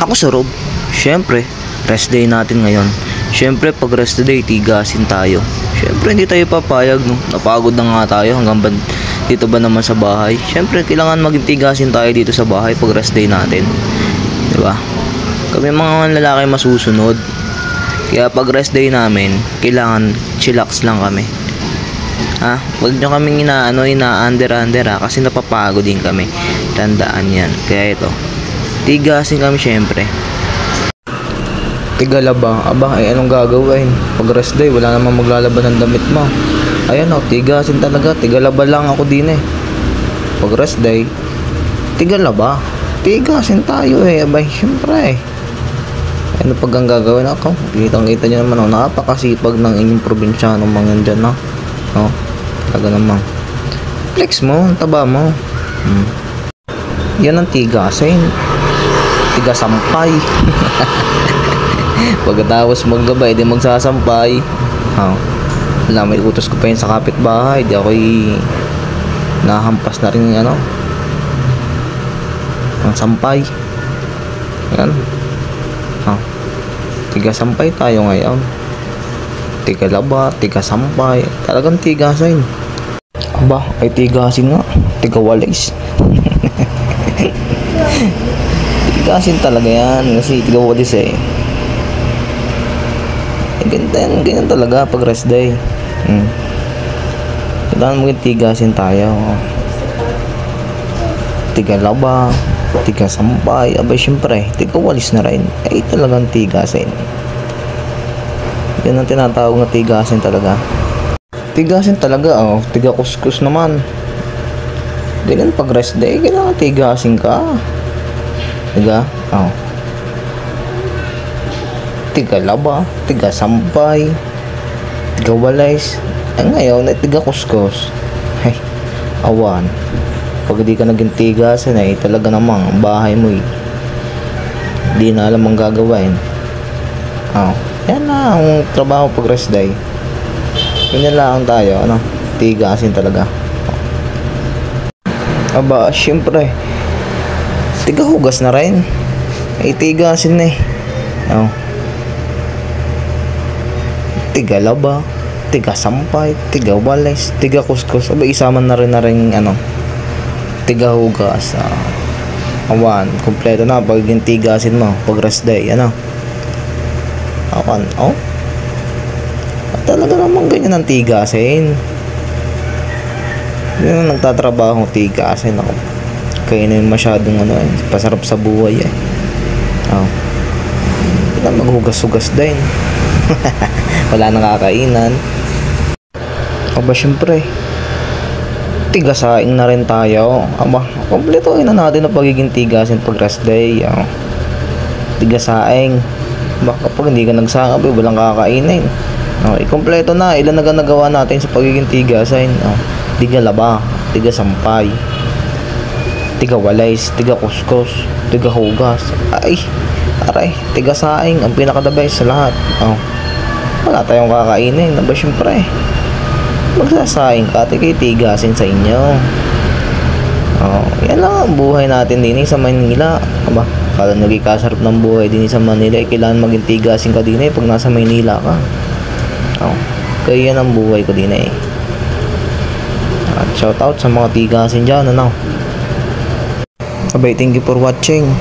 Ako surob. Syempre, rest day natin ngayon. Syempre, pag rest day, tigasin tayo. Syempre, hindi tayo papayag, no? Napagod na nga tayo hanggang dito ba naman sa bahay. Syempre, kailangan maging tigasin tayo dito sa bahay pag rest day natin. Diba? Kami mga lalaki masusunod. Kaya pag rest day namin, kailangan chillax lang kami. Ha? Huwag nyo kaming ina-under ha, kasi napapagod din kami. Tandaan yan. Kaya ito, tigasin kami syempre. Tigalaba, aba, ay anong gagawin? Pag rest day, wala namang maglalaban ng damit mo. Ayan o, tigasin talaga. Tigalaba lang ako din eh. Pag rest day, tigalaba. Tigasin tayo eh, abay, syempre eh. Ano pag ang gagawin ako? Kitang-kita nyo naman, napakasipag ng inyong probinsyanong mga dyan, no? No? Talaga naman. Flex mo, ang taba mo. Yan ang tigasin. Tigasampay. Pagkatapos maggabay, di magsasampay. Wala, may utos ko pa yun sa kapitbahay. Di ako'y nahampas na rin ang sampay. Yan. Tigasampay tayo ngayon. Tigalaba, tigasampay. Talagang tigasin. Aba, ay tigasin nga. Tigawalis. Tigasin talaga yan. Kasi tigawalis eh. Ganyan talaga pag rest day. Kailangan mo yung tigasin tayo. Tigalaba, tigasampay. Abay syempre, tigawalis na rin. Ay talagang tigasin. Yan ang tinatawag na tigasin talaga. Tigasin talaga, tigakuskus naman. Ganyan pag rest day, kailangan tigasin ka. Diga? Tigalaba, tigasampay, tigawalis. Ngayon, tigakuskus. Ay, awan. Pag di ka naging tigasin ay talaga namang ang bahay mo di na alam ang gagawin. Yan na ang trabaho pag rest day. Ganyan lang tayo, tigasin talaga. Aba, syempre tigahugas na rin. Ay tigasin eh. Tigalaba, tigasampay, tigawalis, tigakuskus. Aba, isama na rin tigahugas. Awan, kompleto na pagiging tigasin mo pag rest day. Awan, talaga namang ganyan ang tigasin. Yan ang nagtatrabaho tigasin. Kaya na yung masyadong pasarap sa buhay eh. Maghugas-hugas din. Wala nang kakainan. Aba, syempre tigasaing na rin tayo. Aba, kompletohin na natin ang pagiging tigasin pag rest day. Tigasaing. Baka kapag hindi ka nagsakap, walang kakainin. Kompleto na. Ilan na nagawa natin sa pagiging tigasin. Tigalaba, tigasampay, tigawalis, tigakuskus, tigahugas. Ay, aray, tigasaing ang pinaka-the best sa lahat. Wala tayong kakainin. Aba, syempre magsasaing ka, tigasin sa inyo. Yan lang ang buhay natin din sa Manila. Aba, kala nagkikasarap ng buhay din sa Manila, kailangan maging tigasin ka din pag nasa Manila ka. Kaya yan ang buhay ko din At shout out sa mga tigasin dyan. Abay, thank you for watching.